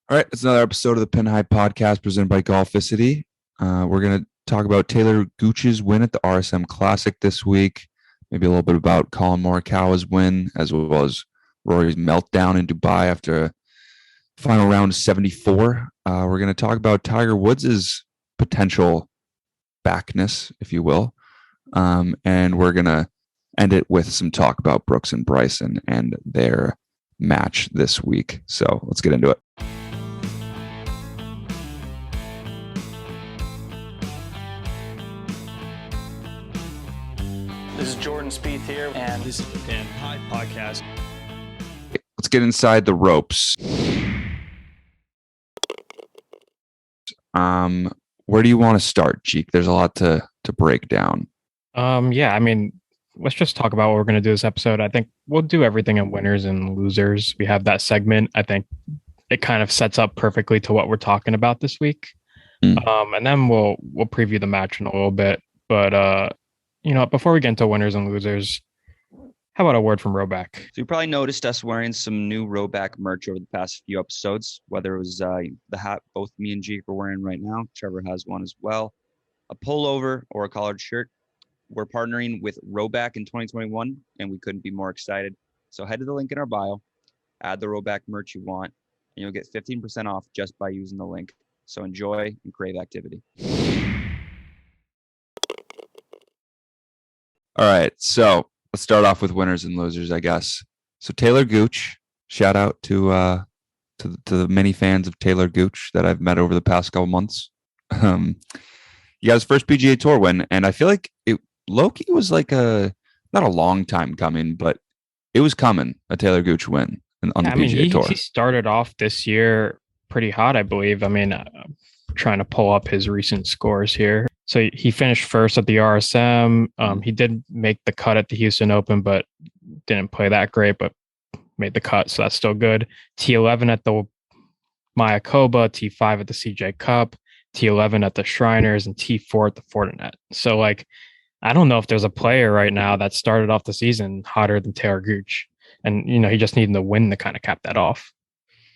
All right, it's another episode of the Pin High Podcast presented by Golficity. We're going to talk about Talor Gooch's win at the RSM Classic this week. Maybe a little bit about Colin Morikawa's win, as well as Rory's meltdown in Dubai after a final round of 74. We're going to talk about Tiger Woods' potential backness, if you will. And we're going to end it with some talk about Brooks and Bryson and their match this week. So let's get into it. This is Jordan Spieth here, and this is the Pin High Podcast. Let's get inside the ropes. Where do you want to start, Jeek? There's a lot to break down. Let's just talk about what we're going to do this episode. I think we'll do everything in winners and losers. We have that segment. I think it kind of sets up perfectly to what we're talking about this week. And then we'll preview the match in a little bit. But before we get into winners and losers, how about a word from Roback? So you probably noticed us wearing some new Roback merch over the past few episodes, whether it was the hat both me and Jeek are wearing right now. Trevor has one as well. A pullover or a collared shirt. We're partnering with Roback in 2021, and we couldn't be more excited. So head to the link in our bio, add the Roback merch you want, and you'll get 15% off just by using the link. So enjoy and crave activity. All right, so let's start off with winners and losers, I guess. So Talor Gooch, shout out to the many fans of Talor Gooch that I've met over the past couple months. He got his first PGA Tour win, and I feel like Loki was like not a long time coming, but it was coming, a Talor Gooch win on the PGA Tour. He started off this year pretty hot, I believe. Trying to pull up his recent scores here. So he finished first at the RSM. He did make the cut at the Houston Open, but didn't play that great, but made the cut. So that's still good. T11 at the Mayakoba, T5 at the CJ Cup, T11 at the Shriners, and T4 at the Fortinet. So I don't know if there's a player right now that started off the season hotter than Talor Gooch. And, he just needed to win to kind of cap that off.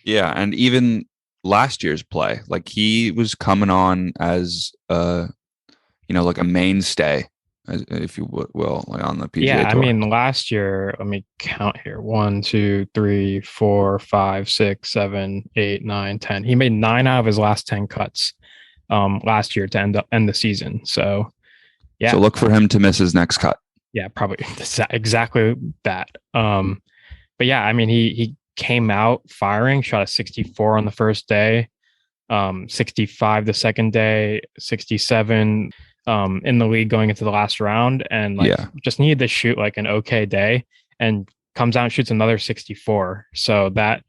Yeah. And even last year's play, he was coming on as like a mainstay, if you will, on the PGA Tour. Last year, let me count here. 1, 2, 3, 4, 5, 6, 7, 8, 9, 10. He made 9 out of his last 10 cuts last year to end the season. So yeah. So look for him to miss his next cut. Yeah, probably exactly that. But yeah, he came out firing, shot a 64 on the first day, 65 the second day, 67 in the lead going into the last round, and just needed to shoot an okay day, and comes out and shoots another 64. So that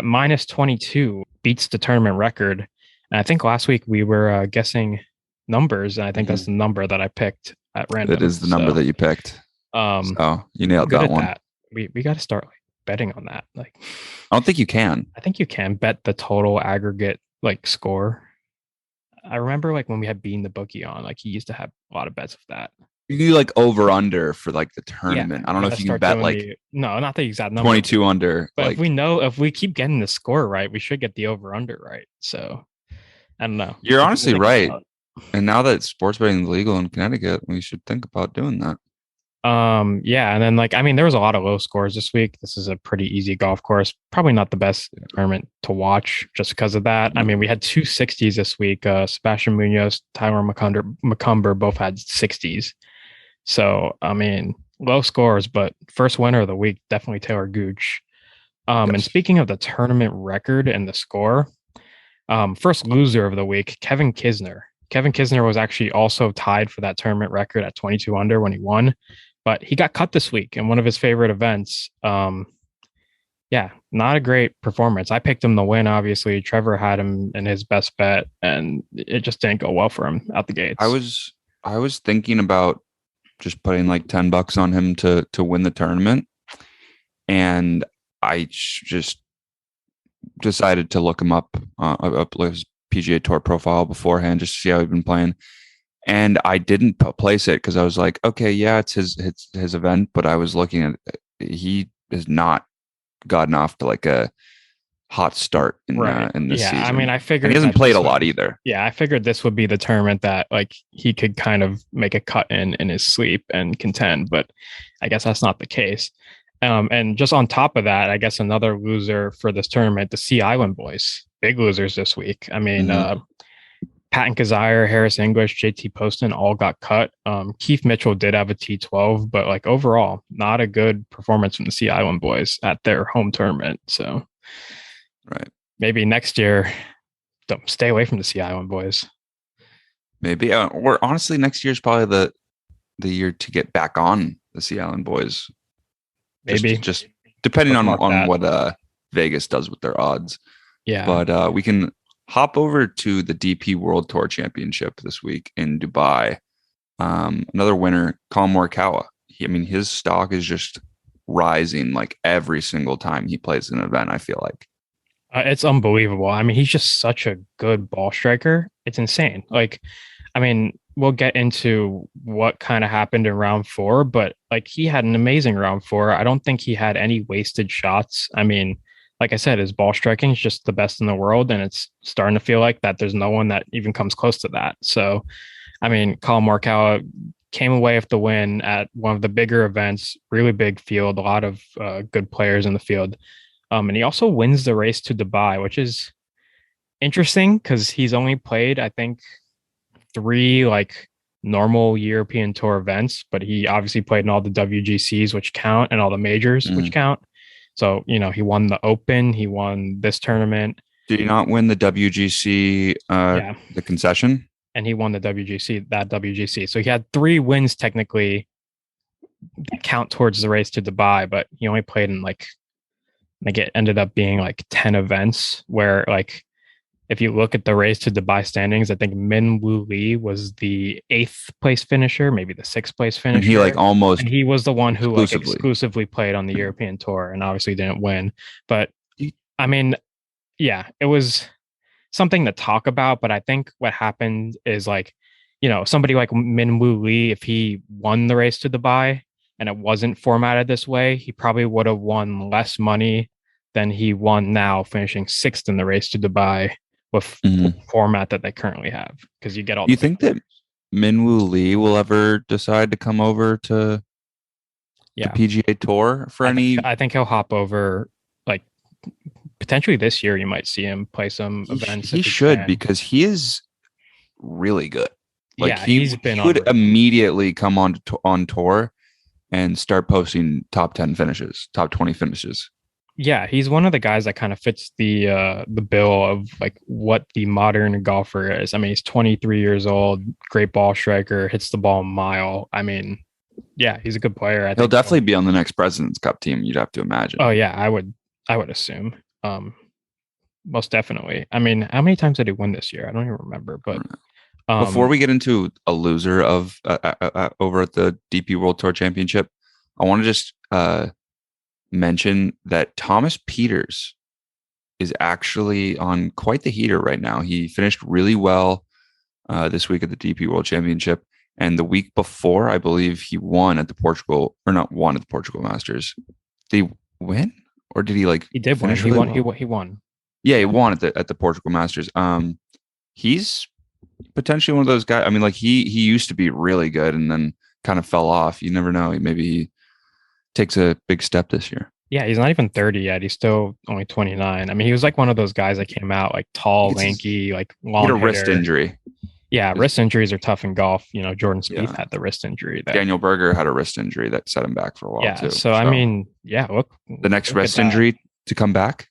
minus 22 beats the tournament record. And I think last week we were guessing numbers, and I think that's the number that I picked at random. It is the number that you picked. So you nailed that one. That. We got to start betting on that. I don't think you can. I think you can bet the total aggregate score. I remember when we had Bean the bookie on, he used to have a lot of bets of that. You do over under for the tournament. I don't know if you can bet no, not the exact number. 22 under. But if we keep getting the score right, we should get the over under right. So I don't know. You're honestly right. And now that sports betting is legal in Connecticut, we should think about doing that. And then there was a lot of low scores this week. This is a pretty easy golf course. Probably not the best tournament to watch just because of that. We had 2 60s this week. Sebastian Munoz, Tyler McCumber both had 60s. So, low scores, but first winner of the week, definitely Talor Gooch. And speaking of the tournament record and the score, first loser of the week, Kevin Kisner. Kevin Kisner was actually also tied for that tournament record at 22 under when he won, but he got cut this week in one of his favorite events. Not a great performance. I picked him to win, obviously. Trevor had him in his best bet, and it just didn't go well for him out the gates. I was thinking about just putting $10 on him to win the tournament, and I just decided to look him up his PGA Tour profile beforehand just to see how he'd been playing. And I didn't place it because I was like, okay, yeah, it's his event, but I was looking at he has not gotten off to hot start in this Yeah, season. I mean, I figured and he hasn't that played this a lot would- either. Yeah, I figured this would be the tournament that like he could kind of make a cut in his sleep and contend, but I guess that's not the case. And just on top of that, I guess another loser for this tournament, the Sea Island boys, big losers this week. I mean, Patton Kazire, Harris English, JT Poston all got cut. Keith Mitchell did have a T12, but like overall, not a good performance from the Sea Island boys at their home tournament. So, right, maybe next year, don't stay away from the Sea Island boys. Maybe, or honestly, next year's probably the year to get back on the Sea Island boys. Maybe just depending on that. what Vegas does with their odds. Yeah, but we can hop over to the DP World Tour Championship this week in Dubai. Another winner, Colin Morikawa. His stock is just rising like every single time he plays an event. I feel like it's unbelievable. I mean, he's just such a good ball striker. It's insane. Like, I mean, we'll get into what kind of happened in round 4, but like he had an amazing round 4. I don't think he had any wasted shots. I mean, like I said, his ball striking is just the best in the world, and it's starting to feel like that there's no one that even comes close to that. So, I mean, Colin Morikawa came away with the win at one of the bigger events, really big field, a lot of good players in the field. And he also wins the race to Dubai, which is interesting because he's only played, I think, 3 like normal European Tour events, but he obviously played in all the WGCs, which count, and all the majors, which count. So, he won the Open, he won this tournament. Did he not win the WGC, the concession? And he won the WGC. So he had 3 wins technically that count towards the race to Dubai, but he only played in like it ended up being like 10 events where like, if you look at the race to Dubai standings, I think Min Woo Lee was the 8th place finisher, maybe the 6th place finisher. And he was the one who exclusively played on the European Tour and obviously didn't win. But I mean, yeah, it was something to talk about. But I think what happened is like, somebody like Min Woo Lee, if he won the race to Dubai and it wasn't formatted this way, he probably would have won less money than he won now, finishing 6th in the race to Dubai with the format that they currently have, because you get all. Do you think that Minwoo Lee will ever decide to come over to the PGA Tour for I think he'll hop over, like potentially this year. You might see him play some events. He should, because he is really good. Like he would immediately come on tour and start posting top 10 finishes, top 20 finishes. Yeah, he's one of the guys that kind of fits the bill of like what the modern golfer is. I mean, he's 23 years old, great ball striker, hits the ball a mile. I mean, yeah, he's a good player. He'll definitely be on the next President's Cup team, you'd have to imagine. Oh yeah, I would assume. Most definitely. I mean, how many times did he win this year? I don't even remember. But before we get into a loser of over at the DP World Tour Championship, I want to just mention that Thomas Pieters is actually on quite the heater right now. He finished really well this week at the DP World Championship, and the week before, I believe he won at the Portugal Masters. Did he win, or did he like? He did win. He won. He won. Yeah, he won at the Portugal Masters. He's potentially one of those guys. I mean, like he used to be really good and then kind of fell off. You never know. Maybe he takes a big step this year. Yeah, he's not even 30 yet. He's still only 29. I mean, he was like one of those guys that came out like tall, lanky, like long. He had a wrist injury. Yeah, wrist injuries are tough in golf. Jordan Spieth had the wrist injury. Daniel Berger had a wrist injury that set him back for a while too. So I mean, look, the next wrist injury to come back,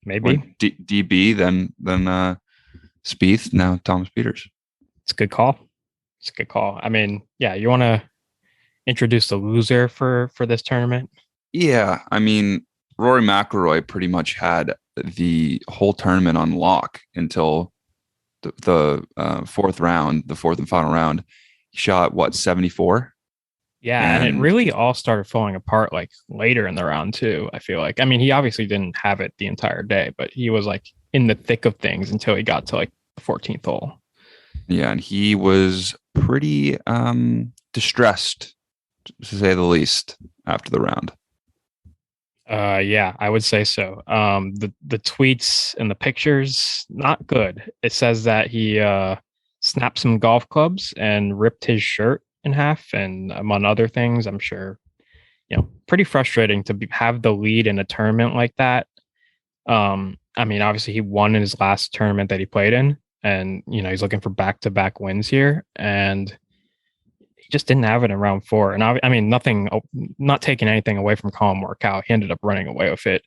maybe DB, then Spieth, now Thomas Pieters. It's a good call. I mean, yeah, you want to introduce the loser for this tournament? Yeah, I mean, Rory McIlroy pretty much had the whole tournament on lock until the fourth round, the fourth and final round. He shot 74. Yeah, and it really all started falling apart like later in the round too. I feel like, I mean, he obviously didn't have it the entire day, but he was like in the thick of things until he got to like the 14th hole. Yeah, and he was pretty distressed, to say the least, after the round. Yeah, I would say so. The tweets and the pictures, not good. It says that he snapped some golf clubs and ripped his shirt in half, and among other things. I'm sure, pretty frustrating to have the lead in a tournament like that. I mean, obviously he won in his last tournament that he played in, and he's looking for back-to-back wins here, and he just didn't have it in round four. And I mean, not taking anything away from Colin Morikawa. He ended up running away with it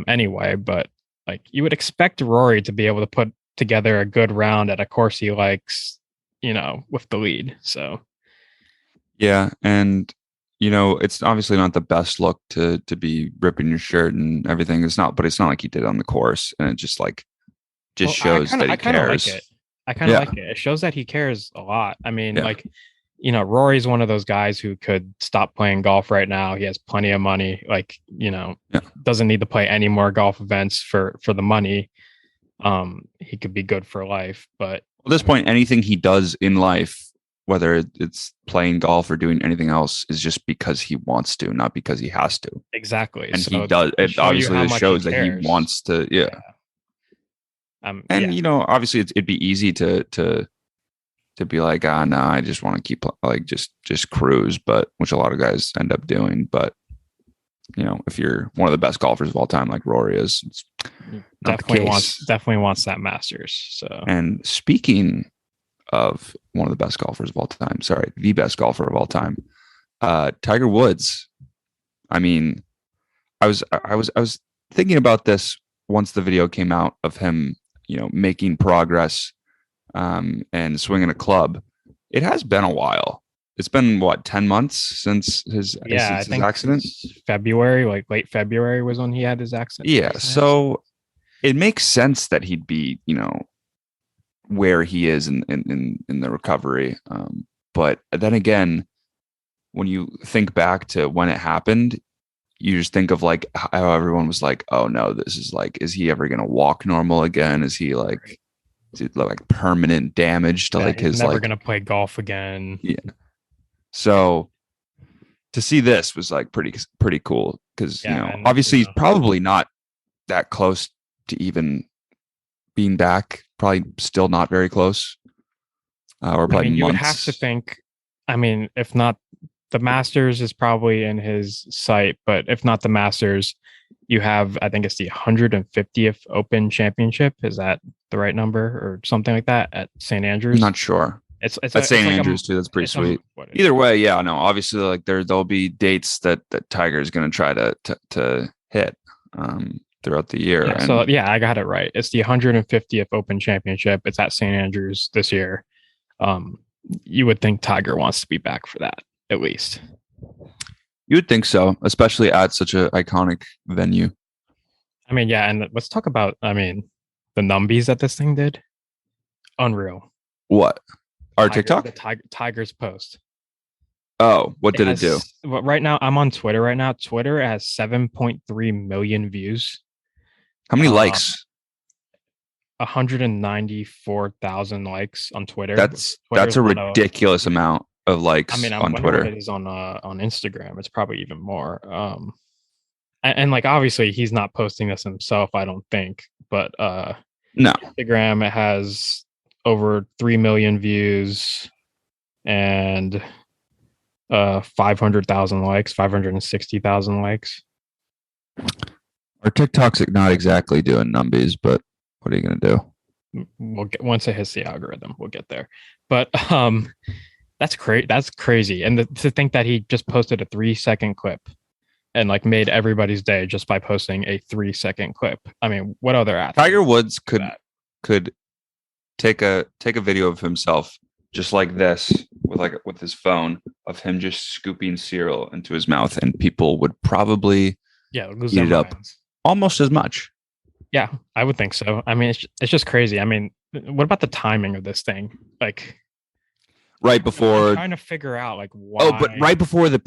anyway. But like you would expect Rory to be able to put together a good round at a course he likes, with the lead. So Yeah, and it's obviously not the best look to be ripping your shirt and everything. It's not, but it's not like he did on the course, and it just shows that he cares. Like it. I kind of like it. It shows that he cares a lot. I mean, Rory's one of those guys who could stop playing golf right now. He has plenty of money. Doesn't need to play any more golf events for the money. He could be good for life. But at this point, anything he does in life, whether it's playing golf or doing anything else, is just because he wants to, not because he has to. Exactly. And so he does. It obviously shows that he wants to. Yeah. Obviously it'd be easy to be like, no, I just want to keep just cruise, but which a lot of guys end up doing. But if you're one of the best golfers of all time, like Rory is, it's definitely wants that Masters. So, and speaking of one of the best golfers of all time, the best golfer of all time, Tiger Woods. I mean, I was thinking about this once the video came out of him, making progress and swinging a club. It has been a while. It's been 10 months since his accident. February, like late February was when he had his accident. Yeah, so it makes sense that he'd be, where he is in the recovery. But then again, when you think back to when it happened, you just think of how everyone was like, oh no, this is is he ever going to walk normal again? Is he permanent damage to he's never going to play golf again? Yeah. So to see this was pretty cool because, obviously he's probably not that close to even being back, probably still not very close. Or probably you months. Would have to think, if not the Masters is probably in his sight, but if not the Masters, you have, I think it's the 150th Open Championship. Is that the right number or something like that at St. Andrews? I'm not sure. It's at St. Andrews too. That's pretty sweet. Either way, yeah, no. Obviously, there'll be dates that Tiger is going to try to hit throughout the year. Yeah, I got it right. It's the 150th Open Championship. It's at St. Andrews this year. You would think Tiger wants to be back for that, at least. You would think so, especially at such an iconic venue. And let's talk about, the numbies that this thing did. Unreal. What? Our TikTok? The Tiger's post. Oh, what did it do? Right now, I'm on Twitter right now. Twitter has 7.3 million views. How many likes? 194,000 likes on Twitter. That's a ridiculous amount of likes on Twitter. It is on Instagram. It's probably even more. And obviously he's not posting this himself, I don't think. But no, Instagram, it has over 3 million views and 500,000 likes, 560,000 likes. Our TikTok's not exactly doing numbies, but what are you going to do? We'll get, once it hits the algorithm, we'll get there. But that's crazy. And to think that he just posted a 3-second clip and made everybody's day just by posting a 3-second clip. What other athlete? Tiger Woods could take a video of himself just like this with his phone of him just scooping cereal into his mouth, and people would probably lose eat it up almost as much. Yeah, I would think so. It's just crazy. What about the timing of this thing? Right before, I'm trying to figure out why. Oh, but right before the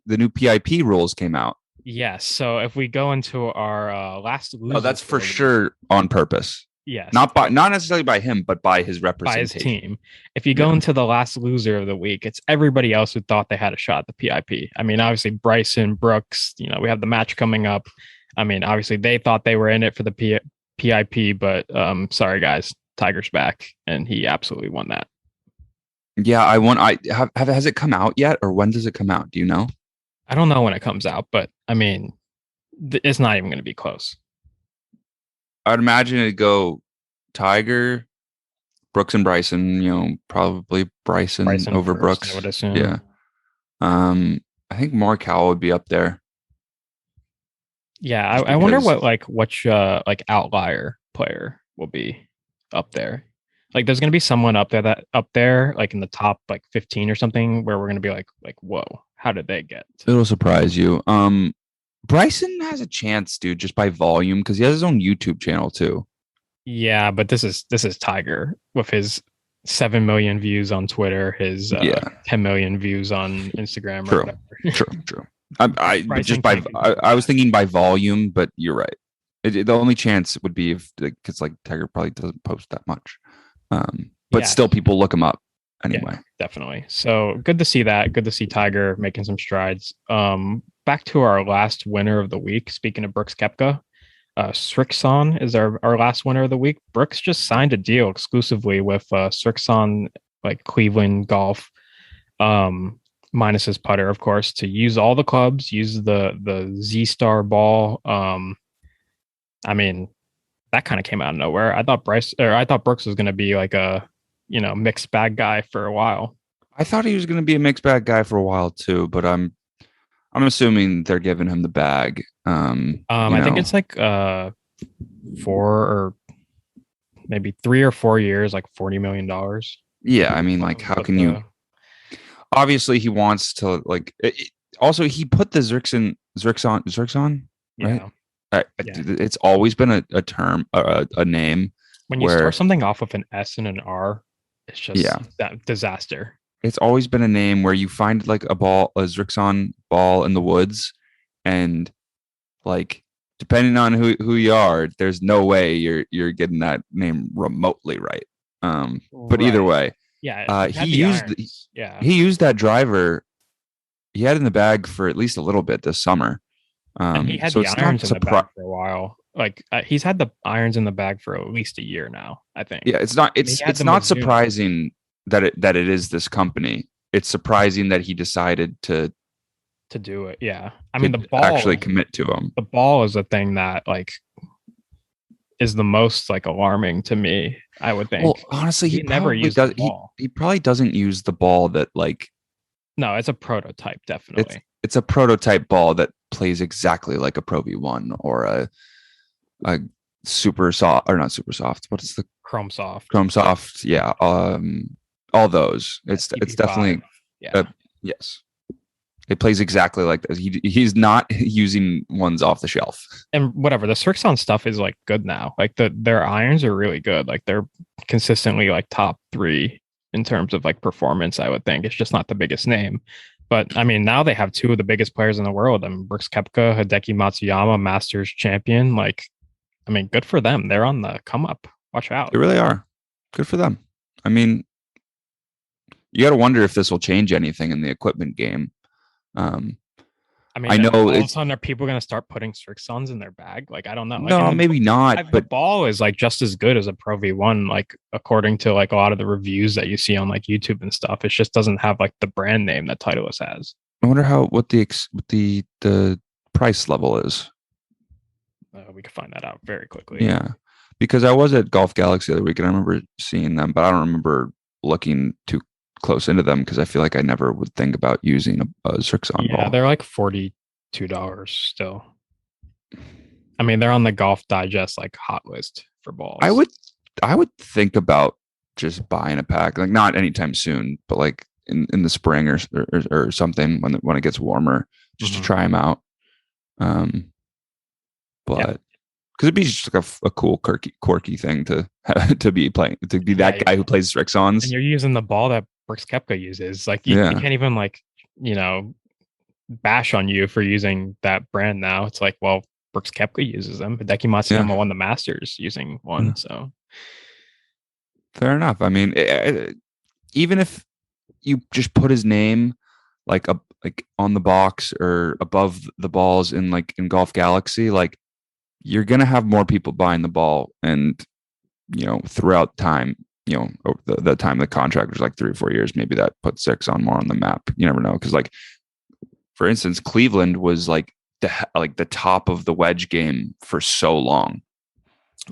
new PIP rules came out. Yes. So if we go into our last, that's for sure on purpose. Yes. Not necessarily by him, but by his By his representation. team. If you go into the last loser of the week, it's everybody else who thought they had a shot at the PIP. I mean, obviously Bryson, Brooks, we have the match coming up. I mean, obviously they thought they were in it for the PIP, but sorry guys, Tiger's back and he absolutely won that. Yeah, has it come out yet, or when does it come out? Do you know? I don't know when it comes out, but I mean, it's not even going to be close. I'd imagine it'd go Tiger, Brooks and Bryson. Probably Bryson over first, Brooks. I would assume. Yeah. I think Morikawa would be up there. Yeah, I wonder which outlier player will be up there. Like, there's going to be someone up there, like in the top 15 or something, where we're going to be like, whoa, how did they get? It'll surprise you. Bryson has a chance, dude, just by volume, because he has his own YouTube channel too. Yeah, but this is Tiger with his 7 million views on Twitter, his 10 million views on Instagram. True. I was thinking by volume, but you're right. The only chance would be if, because Tiger probably doesn't post that much, but still people look him up anyway. Yeah, definitely. So good to see that. Good to see Tiger making some strides. Back to our last winner of the week. Speaking of Brooks Koepka, Srixon is our last winner of the week. Brooks just signed a deal exclusively with Srixon, Cleveland Golf, minus his putter, of course, to use all the clubs, use the Z-Star ball. I mean, that kind of came out of nowhere. I thought Brooks was going to be a mixed bag guy for a while. I thought he was going to be a mixed bag guy for a while too, but I'm assuming they're giving him the bag. I think it's 4 or maybe 3 or 4 years, $40 million. Yeah, I mean, how can you? Obviously, he wants to also, he put the Srixon, right? Yeah. It's always been a term, a name. When you start something off with an S and an R, it's just that disaster. It's always been a name where you find a Srixon ball in the woods, and depending on who you are, there's no way you're getting that name remotely right. But either way, he used that driver he had in the bag for at least a little bit this summer. And he had the irons in the bag for a while. He's had the irons in the bag for at least a year now, I think. Yeah, it's not surprising that it is this company. It's surprising that he decided to do it. Yeah. I mean, the ball actually commit to him. The ball is the thing that is the most alarming to me, I would think. Well, honestly, he never used the ball. He probably doesn't use the ball that No, it's a prototype, definitely. It's a prototype ball that plays exactly like a Pro V1 or a super soft, or not super soft. What is the Chrome Soft? Chrome Soft, yeah. All those. It's definitely yes. It plays exactly like this. He's not using ones off the shelf. And whatever, the Srixon stuff is good now. Their irons are really good. They're consistently top 3 in terms of performance, I would think. It's just not the biggest name. But I mean, now they have 2 of the biggest players in the world. I mean, Brooks Koepka, Hideki Matsuyama, Masters champion. I mean, good for them. They're on the come up. Watch out. They really are. Good for them. I mean, you got to wonder if this will change anything in the equipment game. I mean, I know all of a sudden are people going to start putting Srixons in their bag? I don't know. No, maybe not. But the ball is just as good as a Pro V1, according to a lot of the reviews that you see on YouTube and stuff. It just doesn't have the brand name that Titleist has. I wonder what the price level is. We can find that out very quickly. Yeah, because I was at Golf Galaxy the other week and I remember seeing them, but I don't remember looking too close into them because I feel like I never would think about using a Srixon ball. Yeah, they're $42 still. I mean, they're on the Golf Digest hot list for balls. I would think about just buying a pack, not anytime soon, but in the spring or something when it gets warmer, just to try them out. But because it'd be just a cool quirky thing to be playing, to be that guy who plays Srixons. And you're using the ball that Brooks Koepka uses. You can't even bash on you for using that brand now. It's well, Brooks Koepka uses them. Hideki Matsuyama won the Masters using one. Yeah. So Fair enough. I mean, even if you just put his name like on the box or above the balls in Golf Galaxy, like you're gonna have more people buying the ball, and throughout time, over the time of the contract was like 3 or 4 years, maybe that put 6 on more on the map. You never know, because like for instance, Cleveland was like the top of the wedge game for so long.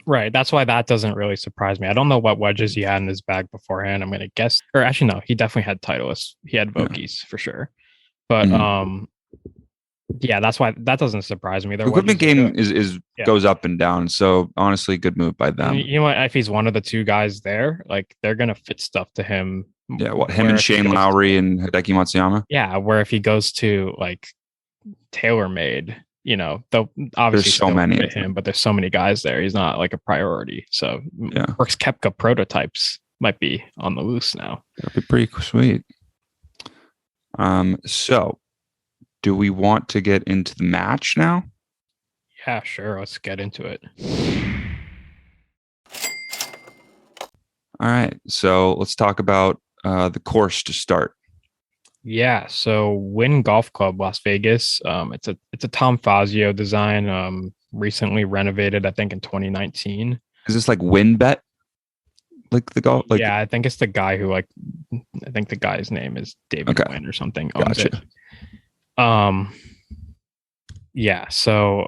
right, that's why that doesn't really surprise me. I don't know what wedges he had in his bag beforehand. I'm gonna guess, or actually no, he definitely had Titleist. He had Vokies for sure. But yeah, that's why that doesn't surprise me. The equipment game is goes up and down. So honestly, good move by them. You know what? If he's one of the 2 guys there, like they're gonna fit stuff to him. Yeah, him and Shane Lowry and Hideki Matsuyama. Yeah, where if he goes to like TaylorMade, they'll obviously there's so many fit him, but there's so many guys there. He's not like a priority. So Brooks Koepka prototypes might be on the loose now. That'd be pretty sweet. So do we want to get into the match now? Yeah, sure. Let's get into it. All right. So let's talk about the course to start. Yeah. So Wynn Golf Club, Las Vegas. It's a Tom Fazio design. Recently renovated, I think in 2019. Is this like WinBet? Like the golf? Like, yeah, I think it's the guy who I think the guy's name is David Wynn or something. Gotcha. So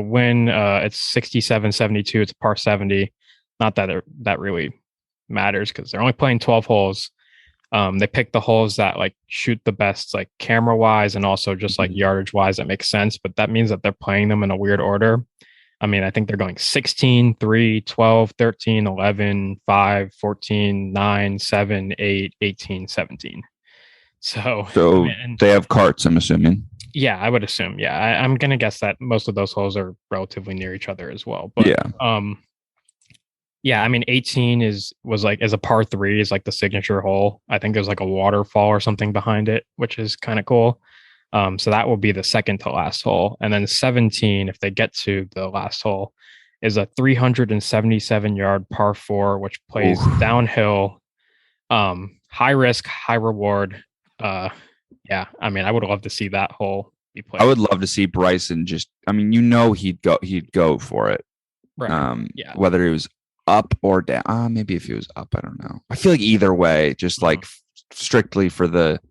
when it's 67-72, it's a par 70. Not that that really matters because they're only playing 12 holes. They pick the holes that like shoot the best, like camera wise, and also just like yardage wise, that makes sense. But that means that they're playing them in a weird order. I mean, I think they're going 16, 3, 12, 13, 11, 5, 14, 9, 7, 8, 18, 17. So they have carts, I'm assuming. Yeah, I would assume. Yeah, I'm going to guess that most of those holes are relatively near each other as well. But I mean, 18 is a par 3 is like the signature hole. I think there's like a waterfall or something behind it, which is kind of cool. So that will be the second to last hole. And then 17, if they get to the last hole, is a 377-yard par 4, which plays downhill, high risk, high reward. Yeah, I mean, I would love to see that hole be played. I would love to see Bryson he'd go for it. Right. Whether he was up or down. Maybe if he was up, I don't know. I feel like either way, just like strictly for the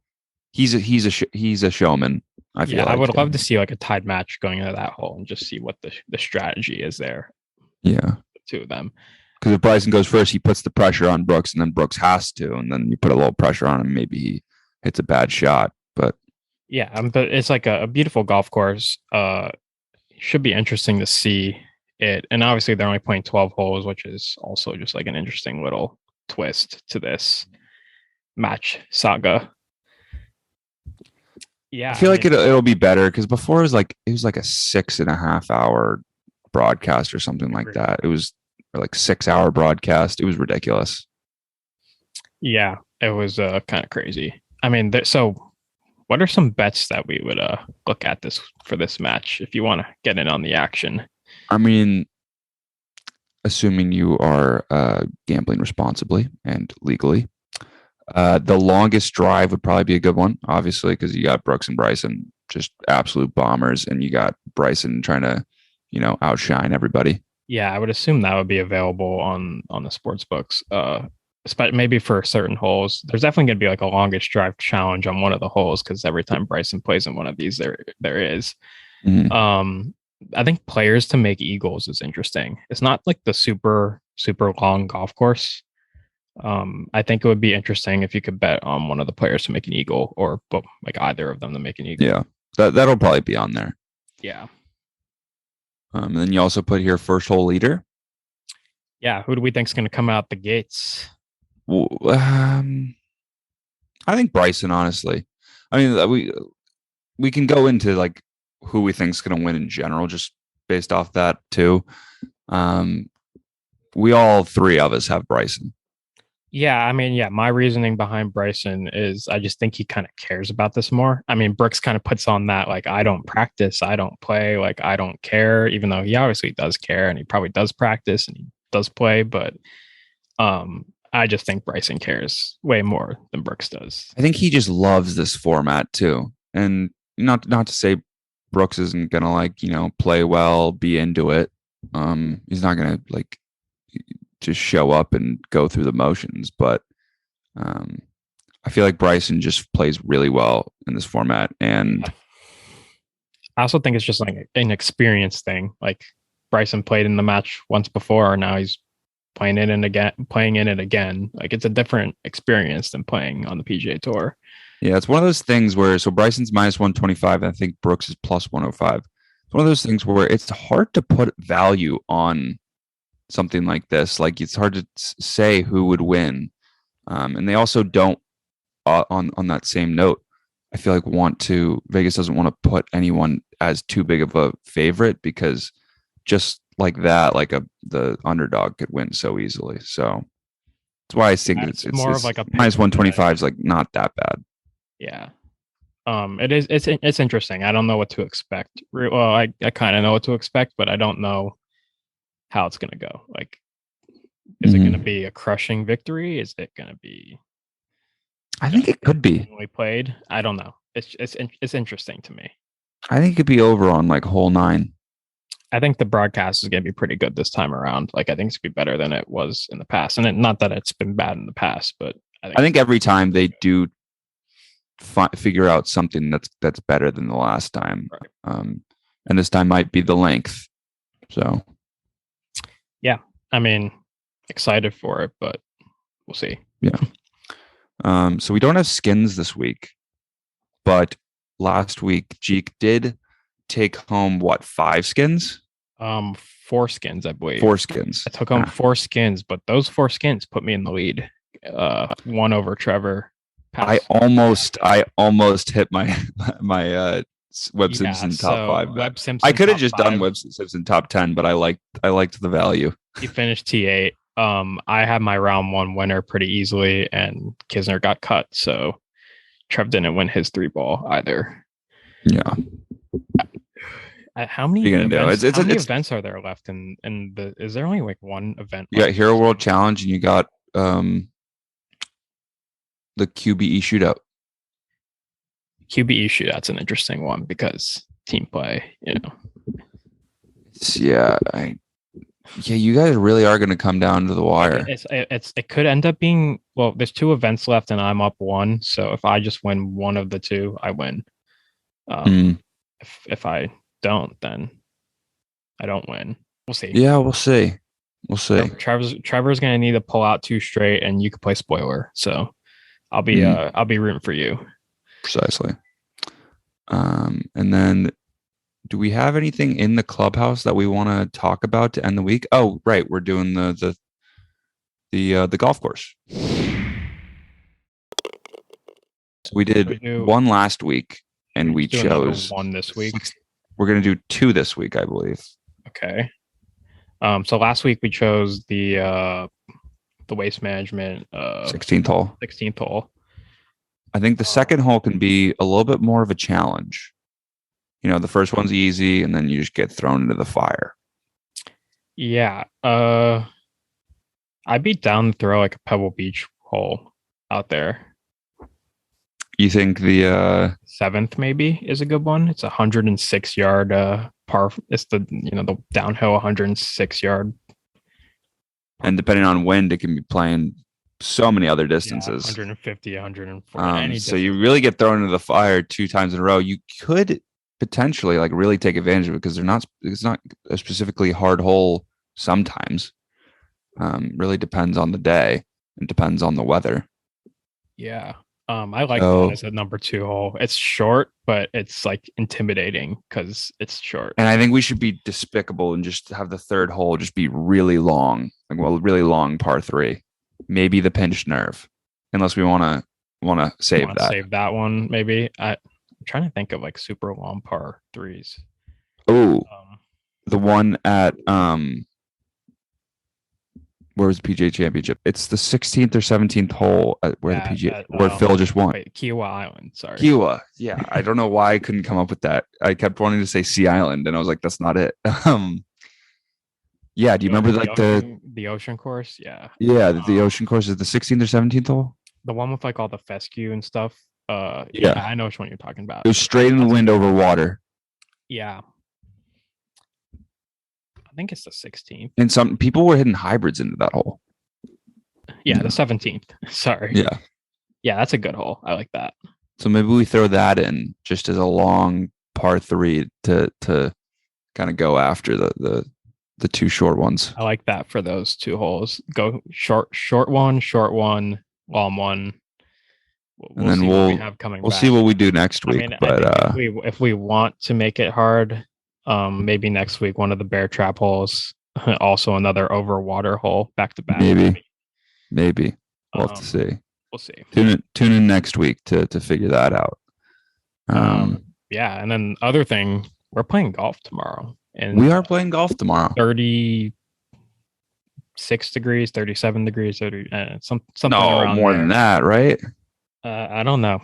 he's a showman. I feel I would love to see like a tied match going into that hole and just see what the strategy is there. Yeah, the 2 of them. Because if Bryson goes first, he puts the pressure on Brooks, and then Brooks has to, and then you put a little pressure on him. Maybe he hits a bad shot, but but it's like a beautiful golf course. Should be interesting to see it, and obviously they're only playing 12 holes, which is also just like an interesting little twist to this match saga. Yeah, I feel like it'll be better because before it was like a 6.5 hour broadcast or something like that. It was like 6 hour broadcast. It was ridiculous. Yeah, it was kind of crazy. I mean, so what are some bets that we would look at for this match if you want to get in on the action? I mean, assuming you are gambling responsibly and legally. The longest drive would probably be a good one, obviously, because you got Brooks and Bryson, just absolute bombers, and you got Bryson trying to, outshine everybody. Yeah, I would assume that would be available on the sports books, maybe for certain holes. There's definitely going to be like a longest drive challenge on one of the holes because every time Bryson plays in one of these, there is. Mm-hmm. I think players to make eagles is interesting. It's not like the super super long golf course. I think it would be interesting if you could bet on one of the players to make an eagle or like either of them to make an eagle. Yeah, that'll probably be on there. Yeah. And then you also put here first hole leader. Yeah, who do we think is going to come out the gates? I think Bryson, honestly. I mean, we can go into like who we think is going to win in general, just based off that too. We all 3 of us have Bryson. Yeah, I mean, yeah, my reasoning behind Bryson is I just think he kind of cares about this more. I mean, Brooks kind of puts on that, like, I don't practice, I don't play, like, I don't care, even though he obviously does care and he probably does practice and he does play. But I just think Bryson cares way more than Brooks does. I think he just loves this format too. And not to say Brooks isn't gonna like, play well, be into it. He's not gonna like just show up and go through the motions, but um I feel like Bryson just plays really well in this format. And I also think it's just like an experience thing. Like Bryson played in the match once before, and now he's playing in it again. Like it's a different experience than playing on the PGA Tour. yeah, it's one of those things where so Bryson's minus 125, and I think Brooks is plus 105. It's one of those things where it's hard to put value on something like this. Like it's hard to say who would win. And they also don't on that same note, I feel like Vegas doesn't want to put anyone as too big of a favorite because just like that, like the underdog could win so easily. So that's why I think It's more of like a minus 125 is like not that bad. Yeah. It's interesting. I don't know what to expect. Well, I kind of know what to expect, but I don't know how it's gonna go. Like, is it gonna be a crushing victory? Is it gonna be? I think it could be. We played. I don't know. It's interesting to me. I think it could be over on like hole 9. I think the broadcast is going to be pretty good this time around. Like I think it's going to be better than it was in the past, and not that it's been bad in the past, but I think every time they do figure out something that's better than the last time, right. And this time might be the length. So, yeah, I mean, excited for it, but we'll see. Yeah. So we don't have skins this week, but last week Jeek did take home 5 skins? 4 skins, I believe. 4 skins. I took home 4 skins, but those 4 skins put me in the lead. 1 over Trevor. I almost hit my Webb Simpson top 5. Webb Simpson. I could have just done Webb Simpson top 10, but I liked the value. He finished T8. I had my round 1 winner pretty easily, and Kisner got cut, so Trev didn't win his 3-ball either. Yeah. How many events are there left in the? Is there only like 1 event? You got Hero World Challenge, and you got the QBE shootout. QBE shootout's an interesting one because team play, Yeah, you guys really are going to come down to the wire. It could end up being, well, there's 2 events left and I'm up 1. So if I just win one of the 2, I win. If I don't, then I don't win. We'll see. Yeah, we'll see. Trevor's going to need to pull out 2 straight, and you could play spoiler. So I'll be rooting for you. Precisely. And then, do we have anything in the clubhouse that we want to talk about to end the week? Oh, right, we're doing the golf course. So we did 1 last week, and we chose 1 this week. We're going to do 2 this week, I believe. Okay. So last week we chose the waste management 16th hole. 16th hole. I think the second hole can be a little bit more of a challenge. The first one's easy, and then you just get thrown into the fire. Yeah. I'd be down to throw like a Pebble Beach hole out there. You think the 7th maybe is a good one? It's 106 yard par. It's the the downhill 106 yard. And depending on wind, it can be playing so many other distances. 150, 140. So you really get thrown into the fire 2 times in a row. You could potentially like really take advantage of it because it's not a specifically hard hole sometimes. Really depends on the day and depends on the weather. Yeah. I like that as a number 2 hole. It's short, but it's like intimidating because it's short. And I think we should be despicable and just have the 3rd hole just be really long, really long par 3. Maybe the pinched nerve, unless we want to save that. Save that one, maybe. I'm trying to think of like super long par 3s. Oh, the one at Where was the PGA Championship? It's the 16th or 17th hole where the PGA where Phil just won. Wait, Kiowa Island. Sorry. Kiowa. Yeah, I don't know why I couldn't come up with that. I kept wanting to say Sea Island, and I was like, that's not it. Yeah. Do you remember like the ocean course? Yeah. Yeah, the ocean course is the 16th or 17th hole. The one with like all the fescue and stuff. Yeah, I know which one you're talking about. It was straight in the wind over water. Yeah. I think it's the 16th. And some people were hitting hybrids into that hole. Yeah, the 17th. Sorry. Yeah. Yeah, that's a good hole. I like that. So maybe we throw that in just as a long par 3 to kind of go after the two short ones. I like that for those 2 holes. Go short one, long one. And then we'll see what we do next week. But if we want to make it hard, maybe next week one of the bear trap holes, also another over water hole back to back. Maybe we'll have to see. We'll see. Tune in next week to figure that out. Yeah, and then other thing, we're playing golf tomorrow, and we are playing golf tomorrow. 36 degrees, 37 degrees, 30, something no around more there. than that, right? I don't know.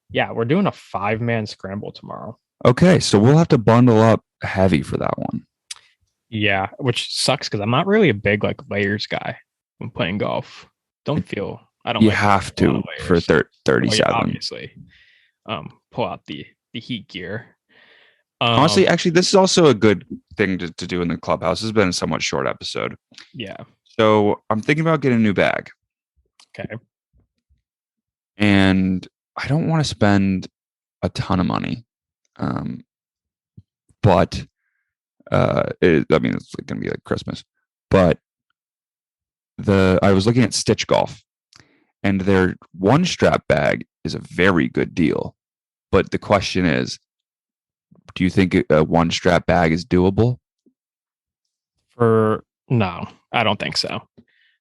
Yeah, we're doing a 5-man scramble tomorrow. Okay, so we'll have to bundle up heavy for that one. Yeah, which sucks because I'm not really a big like layers guy when playing golf. I don't. You like have to for 37. Yeah, obviously, pull out the heat gear. Honestly, actually, this is also a good thing to do in the clubhouse. This has been a somewhat short episode. Yeah. So I'm thinking about getting a new bag. Okay. And I don't want to spend a ton of money. But it's going to be like Christmas. But I was looking at Stitch Golf, and their one strap bag is a very good deal. But the question is, do you think a one strap bag is doable? No, I don't think so.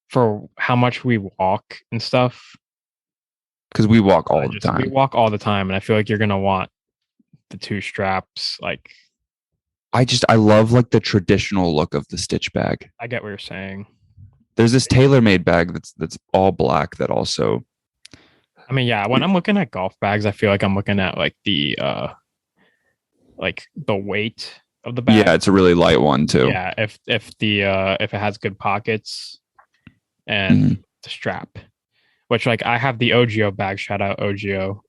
For how much we walk and stuff. Because we walk all the time. We walk all the time, and I feel like you're gonna want the 2 straps. Like, I love like the traditional look of the Stitch bag. I get what you're saying. There's this tailor-made bag that's all black that also. I mean, yeah. When I'm looking at golf bags, I feel like I'm looking at like the weight of the bag. Yeah, it's a really light one too. Yeah, if it has good pockets and the strap, which like I have the OGO bag. Shout out OGO.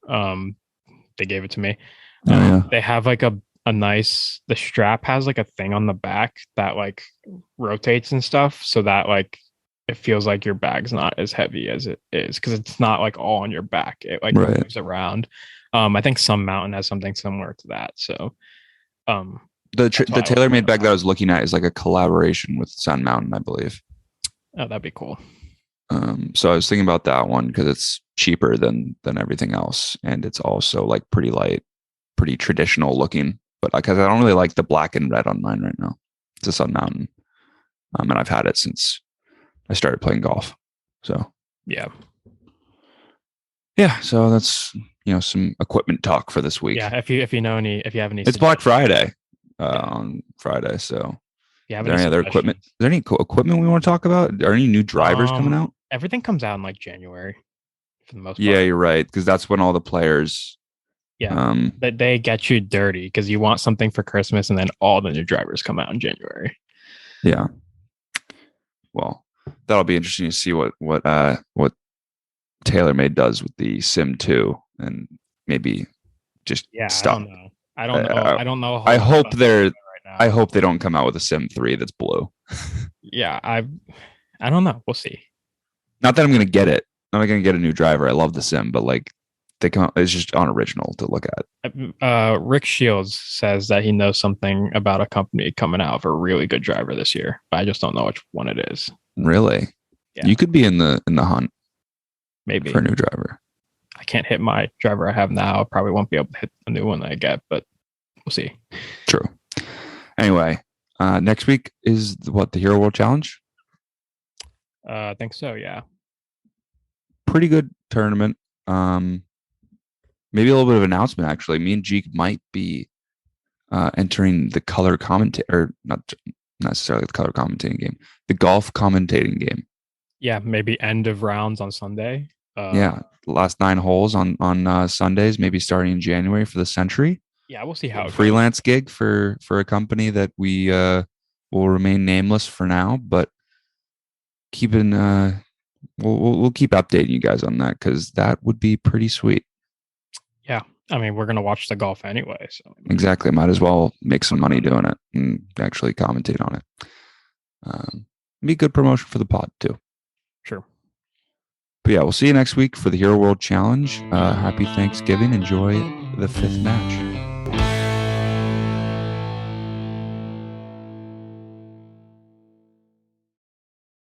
They gave it to me. They have like a nice. The strap has like a thing on the back that like rotates and stuff, so that like it feels like your bag's not as heavy as it is because it's not like all on your back. It like moves around. I think some mountain has something similar to that. So, the TaylorMade bag that I was looking at is like a collaboration with Sun Mountain, I believe. Oh, that'd be cool. So I was thinking about that one because it's cheaper than everything else, and it's also like pretty light, pretty traditional looking. But because I don't really like the black and red on mine right now, it's a Sun Mountain, and I've had it since I started playing golf. So yeah. So that's some equipment talk for this week. Yeah, if you have any, it's Black Friday on Friday. So yeah, is there any other equipment? Is there any equipment we want to talk about? Are any new drivers coming out? Everything comes out in like January for the most part. Yeah, you're right, because that's when all the players. Yeah, they get you dirty because you want something for Christmas, and then all the new drivers come out in January. Yeah. Well, that'll be interesting to see what TaylorMade does with the Sim 2, and maybe just stop. I don't know. I don't know. I hope I hope they don't come out with a Sim 3 that's blue. Yeah, I don't know. We'll see. Not that I'm going to get it. I'm not going to get a new driver. I love the Sim, but like they come out, it's just unoriginal to look at. Rick Shields says that he knows something about a company coming out of a really good driver this year, but I just don't know which one it is. Really? Yeah. You could be in the hunt. Maybe for a new driver. I can't hit my driver I have now. I probably won't be able to hit a new one that I get, but we'll see. True. Anyway, next week is the Hero World Challenge? I think so, yeah. Pretty good tournament. Maybe a little bit of announcement, actually. Me and Jeek might be entering the color commentary, or not not necessarily the color commentating game, the golf commentating game. Yeah, maybe end of rounds on Sunday. Yeah, last 9 holes on Sundays, maybe starting in January for the Century. Yeah, we'll see how it goes. Freelance gig for a company that we will remain nameless for now, but keeping we'll keep updating you guys on that because that would be pretty sweet. Yeah, I mean, we're gonna watch the golf anyway, so Exactly, might as well make some money doing it and actually commentate on it. Be good promotion for the pod too. sure. But yeah, we'll see you next week for the Hero World Challenge. Happy Thanksgiving. Enjoy the 5th match.